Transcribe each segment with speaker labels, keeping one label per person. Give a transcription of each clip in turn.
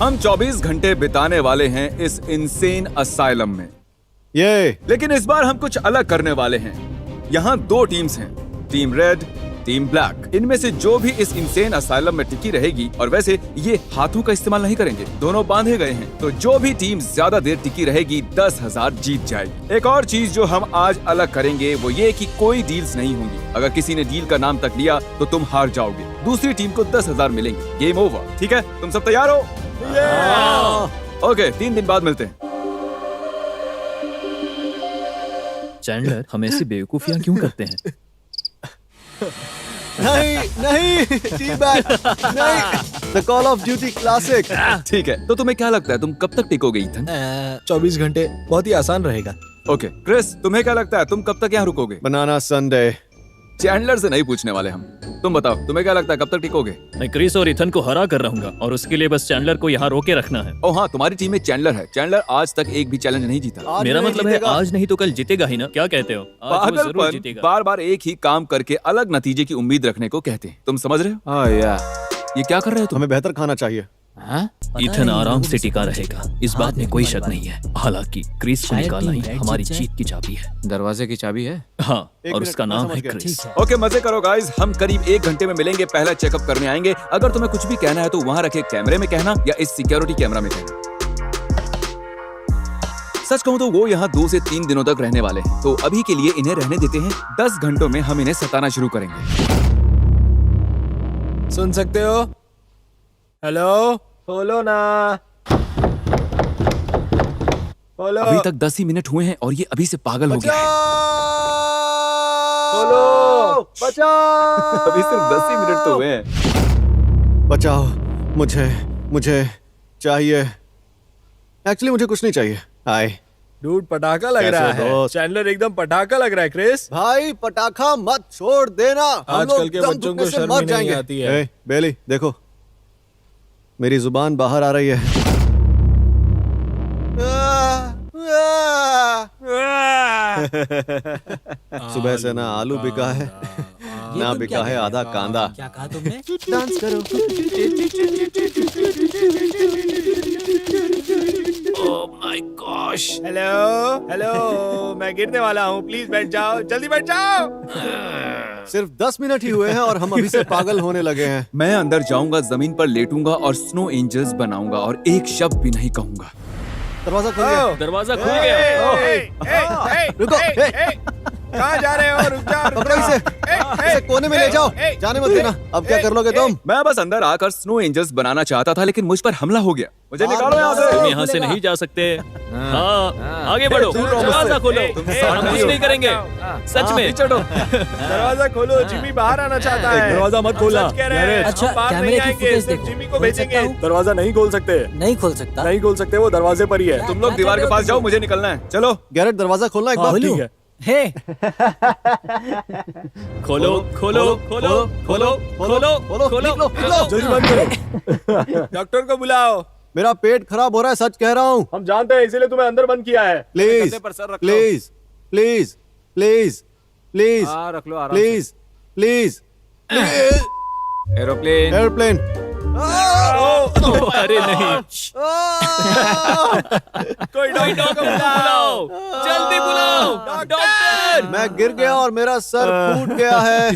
Speaker 1: हम 24 घंटे बिताने वाले हैं इस इंसेन असाइलम में।
Speaker 2: ये
Speaker 1: लेकिन इस बार हम कुछ अलग करने वाले हैं। यहाँ 2 टीम्स हैं, टीम रेड, टीम ब्लैक। इनमें से जो भी इस इंसेन असाइलम में टिकी रहेगी, और वैसे ये हाथों का इस्तेमाल नहीं करेंगे, दोनों बांधे गए हैं, तो जो भी टीम ज्यादा देर टिकी रहेगी 10,000 जीत जाएगी। एक और चीज जो हम आज अलग करेंगे वो ये कि कोई डील्स नहीं होंगी। अगर किसी ने डील का नाम तक लिया तो तुम हार जाओगे, दूसरी टीम को 10,000 मिलेंगे। गेम ओवर, ठीक है? तुम सब तैयार हो? ओके, 3 दिन बाद मिलते हैं।
Speaker 3: चैंडलर, हम ऐसी बेवकूफियां क्यों करते हैं?
Speaker 2: नहीं, टी-बैग, नहीं, the call of duty classic.
Speaker 1: ठीक है, तो तुम्हें क्या लगता है तुम कब तक टिकोगे ईथन?
Speaker 4: 24 घंटे बहुत ही आसान रहेगा।
Speaker 1: ओके, क्रिस, तुम्हें क्या लगता है तुम कब तक यहाँ रुकोगे?
Speaker 2: बनाना संडे।
Speaker 1: चैंडलर से नहीं पूछने वाले हम। तुम बताओ, तुम्हें क्या लगता है कब तक टिकोगे?
Speaker 3: मैं क्रिस और इथन को हरा कर रहूंगा और उसके लिए बस चैंडलर को यहाँ रोके रखना है।
Speaker 1: ओह हाँ, तुम्हारी टीम में चैंडलर है। चैंडलर आज तक एक भी चैलेंज नहीं जीता।
Speaker 3: मेरा मतलब है आज नहीं तो कल जीतेगा ही ना। क्या कहते हो? आज वो जरूर
Speaker 1: पागलपन
Speaker 3: जीतेगा।
Speaker 1: बार बार एक ही काम करके अलग नतीजे की उम्मीद रखने को कहते हैं। तुम समझ रहे हो? ये क्या कर रहे हो तुम?
Speaker 2: हमें बेहतर खाना चाहिए।
Speaker 3: इथन आराम से टिका रहेगा, इस बात में कोई शक नहीं है। हालांकि क्रिस को निकालना ही हमारी जीत की चाबी है।
Speaker 5: दरवाजे की चाबी है?
Speaker 3: हाँ,
Speaker 2: एक
Speaker 3: और
Speaker 2: मिनट,
Speaker 3: उसका
Speaker 2: मैं
Speaker 3: नाम
Speaker 2: समझ
Speaker 3: है
Speaker 2: गया।
Speaker 3: क्रिस।
Speaker 1: ओके, मजे करो गाइस। हम करीब 1 घंटे में मिलेंगे, पहला चेकअप करने आएंगे। अगर तुम्हें कुछ भी कहना है तो वहाँ रखे कैमरे में कहना या इस सिक्योरिटी कैमरा में कहना। सच कहूँ तो वो यहाँ 2 से 3 दिनों तक रहने वाले हैं, तो अभी के लिए इन्हें रहने देते हैं। 10 घंटों में हम इन्हें सताना शुरू करेंगे।
Speaker 4: सुन सकते हो? हेलो, खोलो ना, खोलो।
Speaker 1: अभी तक 10 ही मिनट हुए हैं और ये अभी से पागल हो गया है।
Speaker 4: खोलो, बचाओ।
Speaker 1: अभी सिर्फ 10 ही मिनट तो हुए हैं।
Speaker 2: बचाओ, मुझे चाहिए। एक्चुअली मुझे कुछ नहीं चाहिए। हाय
Speaker 4: डूड, पटाखा लग
Speaker 2: कैसे
Speaker 4: रहा
Speaker 2: हो
Speaker 4: है।
Speaker 2: दोस्त?
Speaker 4: चैंडलर एकदम पटाखा लग रहा है। क्रिस,
Speaker 2: भाई, पटाखा मत छोड़ देना। हम
Speaker 4: आजकल
Speaker 2: लोग
Speaker 4: के
Speaker 2: दम
Speaker 4: बच्चों
Speaker 2: घुटने
Speaker 4: को
Speaker 2: से
Speaker 4: शर्म
Speaker 2: मर
Speaker 4: ही नहीं
Speaker 2: जाएंगे।
Speaker 4: आती है।
Speaker 2: ए, बेली, देखो, मेरी जुबान बाहर आ रही है। सुबह से ना आलू बिका है, ना बिका है आधा कांदा।
Speaker 5: क्या कहा तुमने?
Speaker 2: डांस करो।
Speaker 3: Oh my gosh.
Speaker 4: हेलो, मैं गिरने वाला हूँ। प्लीज बैठ जाओ, जल्दी बैठ जाओ।
Speaker 2: सिर्फ 10 मिनट ही हुए हैं और हम अभी से पागल होने लगे हैं।
Speaker 1: मैं अंदर जाऊंगा, जमीन पर लेटूंगा और स्नो एंजल्स बनाऊंगा और एक शब्द भी नहीं कहूंगा।
Speaker 2: दरवाजा खोल गया।
Speaker 3: दरवाजा खुल गया।
Speaker 2: रुको,
Speaker 4: कहाँ जा रहे हो? रुक जाओ, रुक
Speaker 2: पकड़ो
Speaker 4: जाओ।
Speaker 2: इसे कोने में ले जाओ, जाने मत देना। अब क्या कर लोगे तुम?
Speaker 1: मैं बस अंदर आकर स्नो एंजल्स बनाना चाहता था, लेकिन मुझ पर हमला हो गया। मुझे निकालो यहाँ
Speaker 3: तुम
Speaker 1: से।
Speaker 3: यहाँ से नहीं जा सकते। हाँ, आगे बढ़ो, दरवाजा खोलो। हम कुछ नहीं करेंगे, सच में।
Speaker 4: दरवाजा खोलो, जिमी बाहर आना चाहता है।
Speaker 6: दरवाजा मत खोलना।
Speaker 4: सच कह रहे हैं।
Speaker 5: अच्छा,
Speaker 4: हम बाहर
Speaker 5: कैमरे
Speaker 4: नहीं
Speaker 5: की
Speaker 4: आएंगे,
Speaker 5: फुटेज
Speaker 4: सिर्फ
Speaker 5: देखो।
Speaker 4: जिमी को
Speaker 5: खोल
Speaker 4: भेजेंगे।
Speaker 5: सकता हूँ?
Speaker 6: दरवाजा नहीं खोल सकते,
Speaker 5: नहीं खोल सकता।
Speaker 6: नहीं खोल सकते, वो दरवाजे पर ही है।
Speaker 1: तुम लोग दीवार के पास जाओ, मुझे निकलना है। चलो।
Speaker 2: गैरेट, दरवाजा खोलना एक बार।
Speaker 6: ठीक है।
Speaker 5: हे,
Speaker 3: खोलो खोलो खोलो खोलो खोलो खोलो
Speaker 2: निकलो।
Speaker 6: जल्दी बंद करो।
Speaker 4: डॉक्टर को बुलाओ।
Speaker 2: मेरा पेट खराब हो रहा है, सच कह रहा हूँ।
Speaker 6: हम जानते हैं, इसीलिए तुम्हें अंदर बंद किया है।
Speaker 2: प्लीज
Speaker 1: कंधे पर सर रख लो।
Speaker 2: प्लीज प्लीज प्लीज प्लीज
Speaker 1: रख लो आराम से।
Speaker 2: Please please.
Speaker 1: एरोप्लेन।
Speaker 2: एयरप्लेन।
Speaker 3: अरे नहीं,
Speaker 4: कोई डॉक्टर को बुलाओ।
Speaker 3: जल्दी बुलाओ डॉक्टर।
Speaker 2: मैं गिर गया और मेरा सर फूट गया है।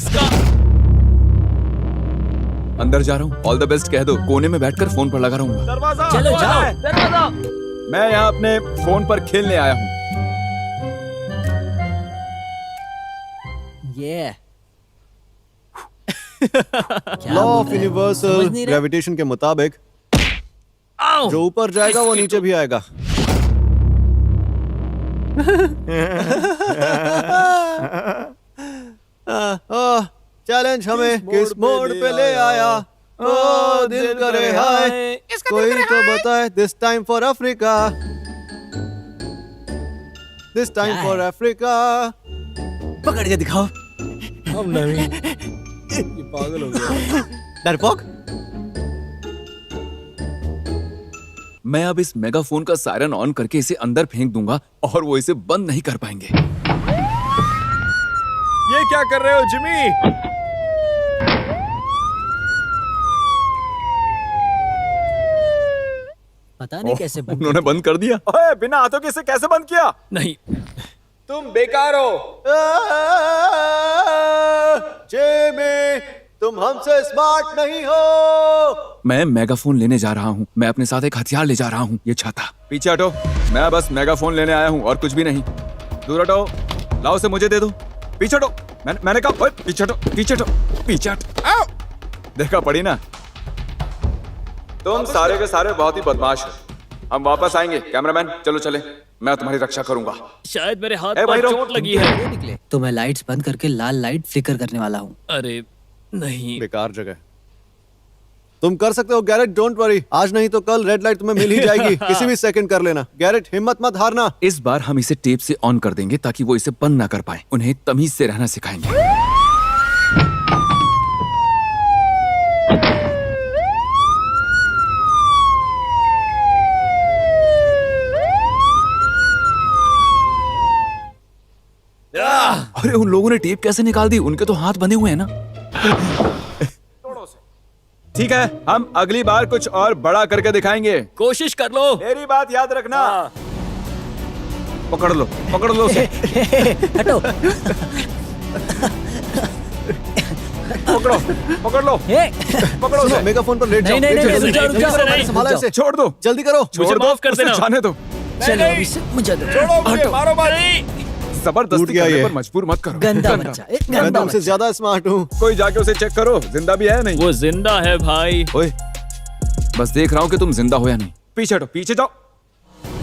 Speaker 1: अंदर जा रहा हूँ, ऑल द बेस्ट कह दो। कोने में बैठकर फोन पर लगा रहूंगा।
Speaker 4: दरवाजा
Speaker 5: चलो जाओ।
Speaker 1: मैं यहाँ अपने फोन पर खेलने आया हूँ।
Speaker 5: ये
Speaker 2: लॉ ऑफ यूनिवर्सल
Speaker 5: समझ नहीं रहे?
Speaker 2: ग्रेविटेशन के मुताबिक जो ऊपर जाएगा वो नीचे भी आएगा। चैलेंज हमें किस मोड़ पे ले आया? ओ दिल करे हाय, कोई तो बताए। This time for Africa, this time
Speaker 5: क्या
Speaker 2: फॉर
Speaker 5: है?
Speaker 2: अफ्रीका।
Speaker 5: पकड़ के दिखाओ।
Speaker 4: हम नहीं, ये पागल हो गया।
Speaker 2: डरपोक,
Speaker 1: मैं अब इस मेगाफोन का सायरन ऑन करके इसे अंदर फेंक दूंगा और वो इसे बंद नहीं कर पाएंगे।
Speaker 4: ये क्या कर रहे हो जिमी?
Speaker 5: पता नहीं कैसे बंद
Speaker 1: उन्होंने बंद कर दिया। ओए, बिना हाथों के इसे कैसे बंद किया?
Speaker 3: नहीं,
Speaker 4: तुम बेकार हो।
Speaker 2: जेमी, तुम हमसे स्मार्ट नहीं हो।
Speaker 1: मैं मेगाफोन लेने जा रहा हूँ। मैं अपने साथ एक हथियार ले जा रहा हूँ, ये छाता। पीछे हटो, मैं बस मेगाफोन लेने आया हूँ और कुछ भी नहीं। दूर हटो, लाओ उसे मुझे दे दो। पीछे हटो, मैंने कहा ओए, पीछे हटो, पीछे हटो, पीछे हट। आओ! देखा पड़ी ना। तुम सारे के सारे बहुत ही बदमाश हो। हम वापस आएंगे। कैमरामैन चलो चले, मैं तुम्हारी रक्षा करूंगा।
Speaker 3: शायद मेरे हाथ
Speaker 1: ए, भाई
Speaker 3: पर
Speaker 1: रुक।
Speaker 3: चोट लगी है।
Speaker 5: निकले तो मैं लाइट्स बंद करके लाल लाइट फ्लिकर करने वाला हूँ।
Speaker 3: अरे नहीं,
Speaker 2: बेकार जगह। तुम कर सकते हो गैरेट, डोंट वरी। आज नहीं तो कल रेड लाइट तुम्हें मिल ही जाएगी। किसी भी सेकंड कर लेना। गैरेट, हिम्मत मत हारना।
Speaker 1: इस बार हम इसे टेप से ऑन कर देंगे ताकि वो इसे बंद ना कर पाए। उन्हें तमीज से रहना सिखाएंगे। अरे उन लोगों ने टेप कैसे निकाल दी? उनके तो हाथ बंधे हुए हैं ना। ठीक है, हम अगली बार कुछ और बड़ा करके दिखाएंगे।
Speaker 3: कोशिश कर लो।
Speaker 1: मेरी बात याद रखना। पकड़ लो, पकड़ लो उसे।
Speaker 5: हटो।
Speaker 1: पकड़ो, पकड़ लो,
Speaker 5: ए,
Speaker 1: पकड़ो उसे।
Speaker 2: मेगाफोन पर लेट जाओ।
Speaker 5: नहीं, नहीं,
Speaker 2: लेट
Speaker 5: नहीं,
Speaker 2: जाओ,
Speaker 5: रुक जाओ,
Speaker 2: जल्दी करो,
Speaker 5: नहीं,
Speaker 2: संभालो
Speaker 5: रुक
Speaker 2: इसे।
Speaker 1: छोड़ दो,
Speaker 2: जल्दी करो।
Speaker 3: मुझे
Speaker 1: छोड़ दो,
Speaker 3: माफ कर
Speaker 1: उसे
Speaker 3: देना।
Speaker 1: जाने दो।
Speaker 5: चलो अभी से मुझे दो।
Speaker 4: छोड़ो मुझे, मारो मत।
Speaker 2: टूट
Speaker 1: जबरदस्ती
Speaker 2: गया
Speaker 1: करने
Speaker 2: ये।
Speaker 1: पर मजबूर मत करो।
Speaker 5: गंदा बच्चा, एक
Speaker 2: मैं
Speaker 5: गंदा
Speaker 2: तुमसे
Speaker 5: बच्चा।
Speaker 2: ज्यादा स्मार्ट हूँ।
Speaker 1: कोई जाके उसे चेक करो, जिंदा भी है नहीं।
Speaker 3: वो जिंदा है भाई।
Speaker 1: ओए, बस देख रहा हूँ कि तुम जिंदा हो या नहीं। पीछे हटो, पीछे जाओ।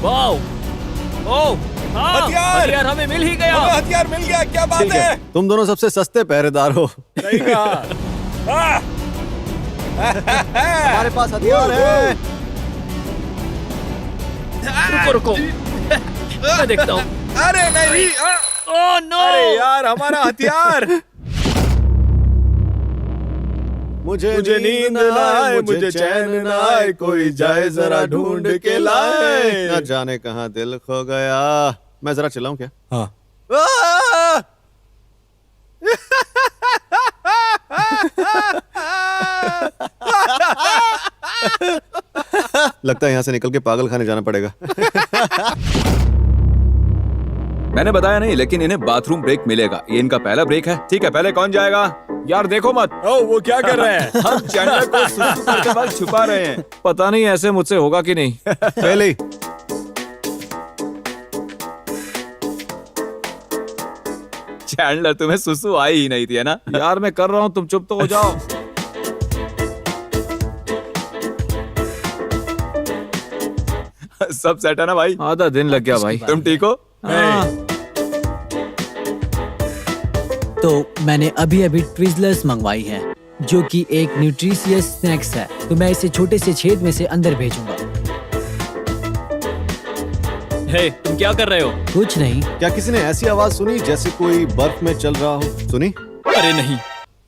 Speaker 3: वाओ, ओ, हाँ,
Speaker 4: हथियार!
Speaker 3: हथियार हमें मिल ही गया।
Speaker 4: हमें हथियार मिल गया, क्या बात है?
Speaker 2: तुम दोनों सबसे सस्ते पहरेदार हो।
Speaker 4: सही कहा।
Speaker 2: हमारे पास हथियार है।
Speaker 3: रुको रुको, मैं देखता हूँ।
Speaker 4: अरे नहीं,
Speaker 3: ओह नो,
Speaker 4: अरे यार, हमारा हथियार।
Speaker 2: मुझे
Speaker 4: नींद ना आए, मुझे चैन ना आए, कोई जाए जरा ढूंढ के लाए।
Speaker 2: न जाने कहाँ दिल खो गया। मैं जरा चिल्लाऊं क्या?
Speaker 4: हाँ।
Speaker 2: लगता है यहाँ से निकल के पागल खाने जाना पड़ेगा।
Speaker 1: मैंने बताया नहीं, लेकिन इन्हें बाथरूम ब्रेक मिलेगा। ये इनका पहला ब्रेक है। ठीक है, पहले कौन जाएगा? यार देखो मत।
Speaker 4: ओ, वो क्या कर रहे हैं?
Speaker 1: हम चैंडलर को सुसु करके बाद छुपा रहे हैं।
Speaker 6: पता नहीं ऐसे मुझसे होगा कि नहीं।
Speaker 2: पहले ही।
Speaker 1: चैंडलर, तुम्हें सुसु आई ही नहीं थी, है ना?
Speaker 6: यार मैं कर रहा हूँ, तुम चुप तो हो जाओ।
Speaker 1: सब सेट है ना भाई?
Speaker 6: आधा दिन लग गया भाई।
Speaker 1: तुम ठीक हो?
Speaker 5: तो मैंने अभी अभी ट्विज़लर्स मंगवाई है, जो कि एक न्यूट्रिशियस स्नैक्स है। तो मैं इसे छोटे से छेद में से अंदर भेजूंगा।
Speaker 3: हे, तुम क्या कर रहे हो?
Speaker 5: कुछ नहीं।
Speaker 2: क्या किसी ने ऐसी आवाज सुनी जैसे कोई बर्फ में चल रहा हो? सुनी?
Speaker 3: अरे नहीं,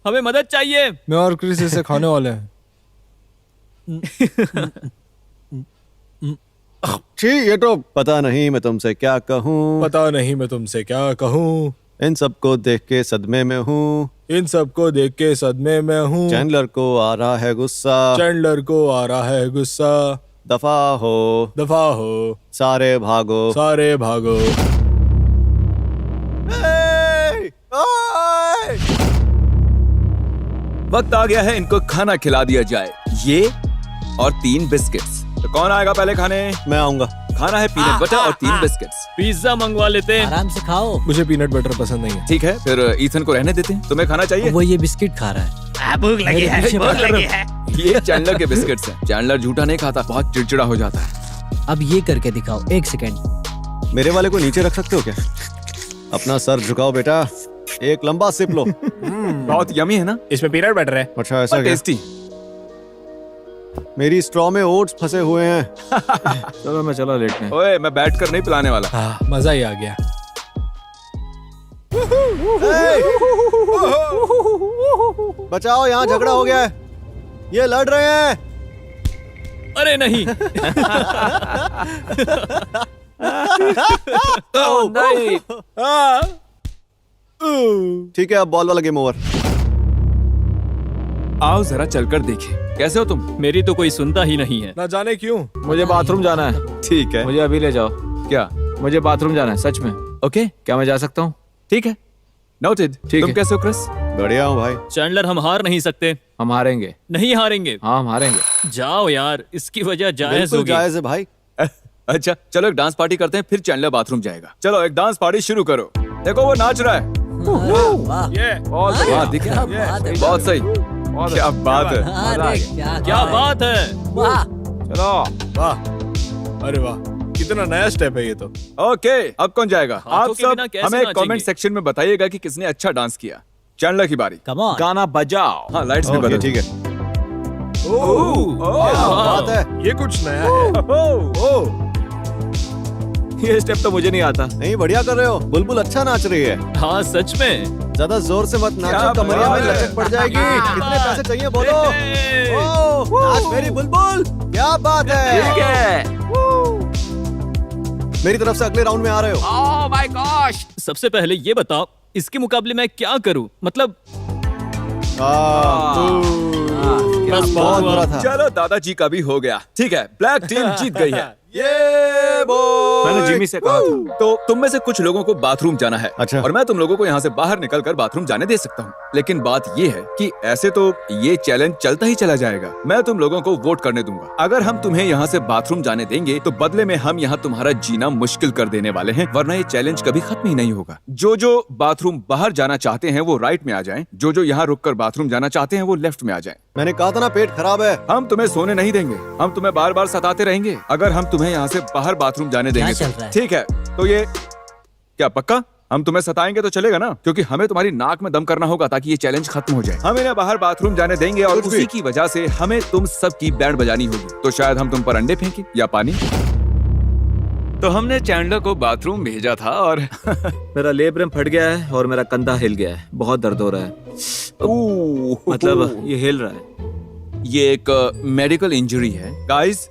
Speaker 3: हमें मदद चाहिए।
Speaker 6: मैं और क्रिस इसे खाने वाले हैं।
Speaker 2: छी, ये तो पता नहीं मैं तुमसे क्या कहूँ।
Speaker 4: पता नहीं मैं तुमसे क्या कहूँ।
Speaker 2: इन सबको देख के सदमे में हूँ।
Speaker 4: इन सबको देख के सदमे में हूँ।
Speaker 2: चैंडलर को आ रहा है गुस्सा।
Speaker 4: चैंडलर को आ रहा है गुस्सा।
Speaker 2: दफा हो,
Speaker 4: दफा हो,
Speaker 2: सारे भागो।
Speaker 4: सारे भागो।
Speaker 1: वक्त आ गया है इनको खाना खिला दिया जाए। ये और 3 बिस्किट्स। तो कौन आएगा पहले खाने?
Speaker 2: मैं आऊंगा।
Speaker 1: खाना है पीनट बटर और 3 बिस्किट्स।
Speaker 3: पिज्जा मंगवा लेते हैं।
Speaker 5: आराम से खाओ।
Speaker 4: मुझे पीनट बटर पसंद नहीं है।
Speaker 1: ठीक है, फिर ईथन को रहने देते हैं। तुम्हें खाना चाहिए?
Speaker 5: वो ये बिस्किट खा रहा है।
Speaker 3: भूख लगी है, भूख लगी है।
Speaker 1: ये चैंडलर के बिस्किट्स हैं। चैंडलर झूठा नहीं खाता, बहुत चिड़चिड़ा हो जाता है।
Speaker 5: अब ये करके दिखाओ, 1 सेकेंड।
Speaker 2: मेरे वाले को नीचे रख सकते हो क्या? अपना सर झुकाओ बेटा। एक लंबा सिप लो।
Speaker 1: बहुत यमी है ना?
Speaker 4: इसमें पीनट बटर है।
Speaker 2: अच्छा, ऐसा क्या?
Speaker 1: टेस्टी।
Speaker 2: मेरी स्ट्रॉ में ओट्स फंसे हुए हैं।
Speaker 6: चलो मैं चला लेटने।
Speaker 1: ओए, मैं बैठ कर नहीं पिलाने वाला।
Speaker 4: हाँ, मजा ही आ गया।
Speaker 2: बचाओ, यहाँ झगड़ा हो गया है। ये लड़ रहे हैं।
Speaker 3: अरे नहीं।
Speaker 1: ओह नहीं।
Speaker 2: ठीक है, अब बॉल वाला गेम ओवर।
Speaker 1: आओ जरा चलकर देखें। कैसे हो तुम?
Speaker 3: मेरी तो कोई सुनता ही नहीं है।
Speaker 4: ना जाने क्यों।
Speaker 6: मुझे बाथरूम जाना है।
Speaker 1: ठीक है।
Speaker 6: मुझे अभी ले जाओ।
Speaker 1: क्या?
Speaker 6: मुझे बाथरूम जाना है सच में।
Speaker 1: ओके,
Speaker 6: क्या मैं जा सकता हूँ?
Speaker 1: ठीक है। नोटेड।
Speaker 6: ठीक
Speaker 1: तुम
Speaker 6: है।
Speaker 1: कैसे हो क्रिस?
Speaker 2: बढ़िया हूँ भाई।
Speaker 3: चैंडलर, हम हार नहीं सकते।
Speaker 6: हम हारेंगे।
Speaker 3: नहीं हारेंगे।
Speaker 6: हाँ हम हारेंगे।
Speaker 3: जाओ यार, इसकी वजह जायज
Speaker 2: बिल्कुल
Speaker 3: होगी।
Speaker 2: जायज है भाई।
Speaker 1: अच्छा चलो एक डांस पार्टी करते हैं, फिर चैंडलर बाथरूम जाएगा। चलो एक डांस पार्टी शुरू करो। देखो वो नाच रहा है।
Speaker 4: ये
Speaker 1: हाँ दिख रहा है। बहुत सही। क्या बात है।
Speaker 3: क्या बात है।
Speaker 6: चलो।
Speaker 4: वाह, अरे वाह, कितना नया स्टेप है ये तो।
Speaker 1: ओके, अब कौन जाएगा?
Speaker 3: हाथों
Speaker 1: आप
Speaker 3: के
Speaker 1: सब
Speaker 3: बिना कैसे
Speaker 1: हमें
Speaker 3: नाचेंगे?
Speaker 1: कमेंट सेक्शन में बताइएगा कि किसने अच्छा डांस किया। चैंडलर की बारी।
Speaker 5: Come on.
Speaker 6: गाना बजाओ।
Speaker 1: हाँ लाइट्स भी
Speaker 2: ओके
Speaker 1: बदल।
Speaker 2: ठीक है।
Speaker 1: ओह,
Speaker 2: बात है।
Speaker 4: ये कुछ नया है।
Speaker 6: ये स्टेप तो मुझे नहीं आता।
Speaker 2: नहीं बढ़िया कर रहे हो। बुलबुल अच्छा नाच रही है।
Speaker 3: हाँ सच में।
Speaker 2: ज्यादा जोर से मत
Speaker 1: क्या
Speaker 2: नाचो, कमरिया में
Speaker 1: बात है।
Speaker 2: लचक पड़ जाएगी। कितने पैसे चाहिए बोलो। ओह, नाच मेरी बुलबुल। क्या बात है।
Speaker 6: ठीक है।
Speaker 2: मेरी तरफ से अगले राउंड में आ रहे हो।
Speaker 6: Oh my gosh.
Speaker 3: सबसे पहले ये बताओ, इसके मुकाबले मैं क्या करूं? मतलब बस
Speaker 2: बहुत बुरा था।
Speaker 1: चलो दादाजी का भी हो गया। ठीक है, ब्लैक टीम जीत गई है।
Speaker 2: ये बॉय।
Speaker 6: मैंने जिमी से कहा था।
Speaker 1: तो तुम में से कुछ लोगों को बाथरूम जाना है।
Speaker 2: अच्छा।
Speaker 1: और मैं तुम लोगों को यहाँ से बाहर निकलकर बाथरूम जाने दे सकता हूँ। लेकिन बात ये है कि ऐसे तो ये चैलेंज चलता ही चला जाएगा। मैं तुम लोगों को वोट करने दूंगा। अगर हम तुम्हें यहाँ से बाथरूम जाने देंगे तो बदले में हम यहाँ तुम्हारा जीना मुश्किल कर देने वाले हैं, वरना ये चैलेंज कभी खत्म ही नहीं होगा। जो बाथरूम बाहर जाना चाहते हैं वो राइट में आ जाएं, जो यहाँ रुक कर बाथरूम जाना चाहते हैं वो लेफ्ट में आ जाएं।
Speaker 2: मैंने कहा था ना पेट खराब है।
Speaker 1: हम तुम्हें सोने नहीं देंगे, हम तुम्हें बार बार सताते रहेंगे अगर हम तुम्हें यहाँ से बाहर बाथरूम जाने देंगे
Speaker 5: चल
Speaker 1: तो।
Speaker 5: रहा है?
Speaker 1: ठीक है, तो ये क्या पक्का? हम तुम्हें सताएंगे तो चलेगा ना? क्योंकि हमें तुम्हारी नाक में दम करना होगा ताकि ये चैलेंज खत्म हो जाए। हम इन्हें बाहर बाथरूम जाने देंगे और
Speaker 2: कुछ भी।
Speaker 1: उसी की वजह से हमें तुम सबकी बैंड बजानी होगी। तो शायद हम तुम पर अंडे फेंके या पानी। तो हमने चैंडलर को बाथरूम भेजा था और
Speaker 6: मेरा लेब्रम फट गया है और मेरा कंधा हिल गया है। बहुत दर्द हो रहा है। मतलब ये हिल रहा है।
Speaker 1: ये एक मेडिकल इंजरी है गाइस।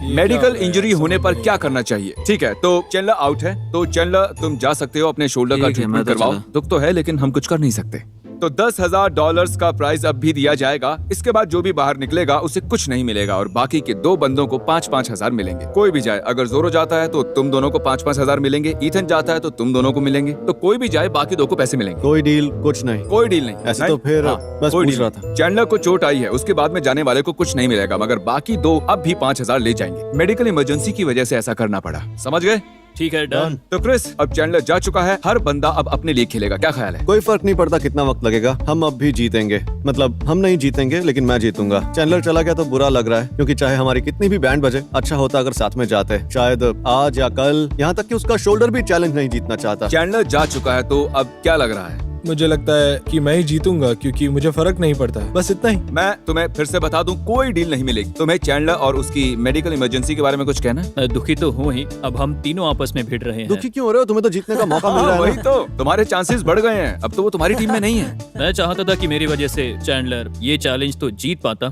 Speaker 1: मेडिकल इंजरी होने पर क्या करना चाहिए? ठीक है, तो चैंडलर आउट है, तो चैंडलर तुम जा सकते हो अपने शोल्डर का
Speaker 6: ठीक है, मैं
Speaker 1: ट्रीटमेंट
Speaker 6: तो
Speaker 1: करवाओ।
Speaker 6: चला।
Speaker 1: दुख तो है लेकिन हम कुछ कर नहीं सकते। तो $10,000 का प्राइज अब भी दिया जाएगा। इसके बाद जो भी बाहर निकलेगा उसे कुछ नहीं मिलेगा और बाकी के 2 बंदों को 5-5 हजार मिलेंगे। कोई भी जाए, अगर जोरो जाता है तो तुम दोनों को 5-5 हजार मिलेंगे, ईथन जाता है तो तुम दोनों को मिलेंगे। तो कोई भी जाए, बाकी 2 को पैसे मिलेंगे।
Speaker 2: कोई डील कुछ नहीं।
Speaker 1: कोई डील नहीं।
Speaker 2: ऐसे तो फिर बस
Speaker 1: कोई
Speaker 2: पूछ
Speaker 1: डील
Speaker 2: रहा
Speaker 1: नहीं।
Speaker 2: था।
Speaker 1: चैंडलर को चोट आई है, उसके बाद में जाने वाले को कुछ नहीं मिलेगा, मगर बाकी 2 अब भी 5,000 ले जाएंगे। मेडिकल इमरजेंसी की वजह से ऐसा करना पड़ा, समझ गए?
Speaker 3: ठीक है, डन।
Speaker 1: तो क्रिस, अब चैंडलर जा चुका है, हर बंदा अब अपने लिए खेलेगा। क्या ख्याल है?
Speaker 2: कोई फर्क नहीं पड़ता कितना वक्त लगेगा, हम अब भी जीतेंगे। मतलब हम नहीं जीतेंगे लेकिन मैं जीतूंगा। चैंडलर चला गया तो बुरा लग रहा है, क्योंकि चाहे हमारी कितनी भी बैंड बजे, अच्छा होता अगर साथ में जाते। शायद आज या कल, यहाँ तक कि उसका शोल्डर भी चैलेंज नहीं जीतना चाहता।
Speaker 1: चैंडलर जा चुका है, तो अब क्या लग रहा है?
Speaker 4: मुझे लगता है कि मैं ही जीतूंगा क्योंकि मुझे फर्क नहीं पड़ता है। बस इतना ही।
Speaker 1: मैं तुम्हें फिर से बता दूं, कोई डील नहीं मिलेगी। तुम्हें चैंडलर और उसकी मेडिकल इमरजेंसी के बारे में कुछ कहना है?
Speaker 3: दुखी तो हूँ ही। अब हम तीनों आपस में भिड़ रहे हैं।
Speaker 2: दुखी क्यों हो रहे हो? तुम्हें तो जीतने का मौका मिल रहा है
Speaker 1: वही
Speaker 2: ना।
Speaker 1: तो, तुम्हारे चांसेस बढ़ गए हैं। अब तो वो तुम्हारी टीम में नहीं है।
Speaker 3: मैं चाहता था कि मेरी वजह से चैंडलर ये चैलेंज तो जीत पाता।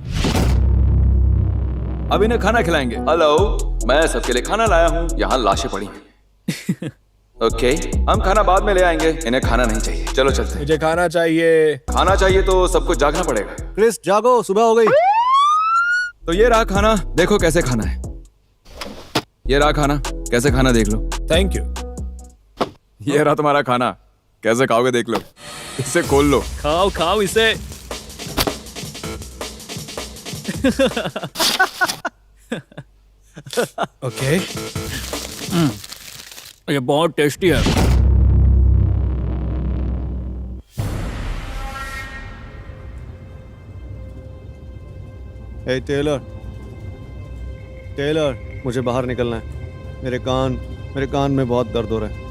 Speaker 1: अब इन्हें खाना खिलाएंगे। हेलो, मैं सबके लिए खाना लाया हूँ। यहाँ लाशें पड़ी हैं। ओके, हम खाना बाद में ले आएंगे। इन्हें खाना नहीं चाहिए। चलो चलते हैं।
Speaker 4: मुझे खाना चाहिए।
Speaker 1: खाना चाहिए तो सबको जागना पड़ेगा।
Speaker 2: क्रिस जागो, सुबह हो गई।
Speaker 1: तो ये रहा खाना, देखो कैसे खाना है। ये रहा खाना, कैसे खाना देख लो।
Speaker 4: Thank you.
Speaker 1: ये रहा तुम्हारा खाना, कैसे खाओगे देख लो। इसे खोल लो।
Speaker 3: खाओ खाओ इसे।
Speaker 4: ओके।
Speaker 3: ये बहुत टेस्टी है।
Speaker 2: हे टेलर, टेलर, मुझे बाहर निकलना है। मेरे कान में बहुत दर्द हो रहा है।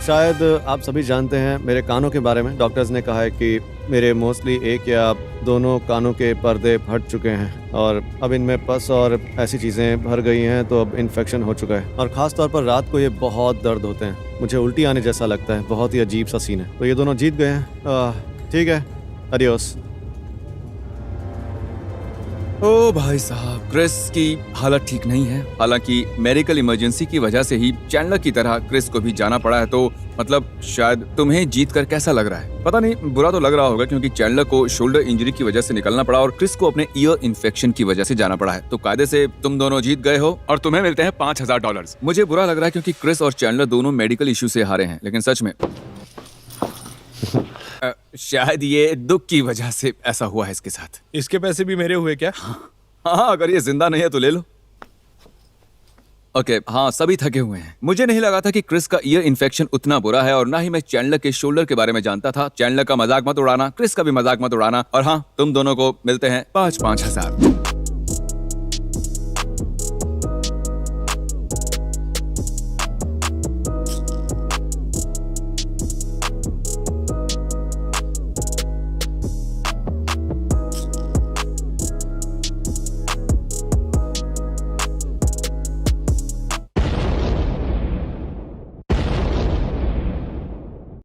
Speaker 2: शायद आप सभी जानते हैं मेरे कानों के बारे में। डॉक्टर्स ने कहा है कि मेरे मोस्टली एक या दोनों कानों के पर्दे फट चुके हैं और अब इनमें पस और ऐसी चीज़ें भर गई हैं, तो अब इन्फेक्शन हो चुका है और ख़ास तौर पर रात को ये बहुत दर्द होते हैं। मुझे उल्टी आने जैसा लगता है। बहुत ही अजीब सा सीन है। तो ये दोनों जीत गए हैं। ठीक है, अडियोस।
Speaker 1: ओ भाई साहब, क्रिस की हालत ठीक नहीं है। हालांकि मेडिकल इमरजेंसी की वजह से ही चैंडलर की तरह क्रिस को भी जाना पड़ा है, तो मतलब शायद तुम्हें जीत कर कैसा लग रहा है? पता नहीं, बुरा तो लग रहा होगा क्योंकि चैंडलर को शोल्डर इंजरी की वजह से निकलना पड़ा और क्रिस को अपने ईयर इन्फेक्शन की वजह से जाना पड़ा है। तो कायदे से तुम दोनों जीत गए हो और तुम्हें मिलते हैं $5000। मुझे बुरा लग रहा है क्योंकि क्रिस और चैंडलर दोनों मेडिकल इश्यू से हारे हैं, लेकिन सच में शायद ये दुख की वजह से ऐसा हुआ है इसके साथ।
Speaker 4: इसके पैसे भी मेरे हुए क्या?
Speaker 1: हाँ, अगर ये जिंदा नहीं है तो ले लो। ओके, हाँ, सभी थके हुए हैं। मुझे नहीं लगा था कि क्रिस का ईयर इन्फेक्शन उतना बुरा है और ना ही मैं चैंडलर के शोल्डर के बारे में जानता था। चैंडलर का मजाक मत उड़ाना, क्रिस का भी मजाक मत उड़ाना। और हाँ, तुम दोनों को मिलते हैं 5-5 हजार।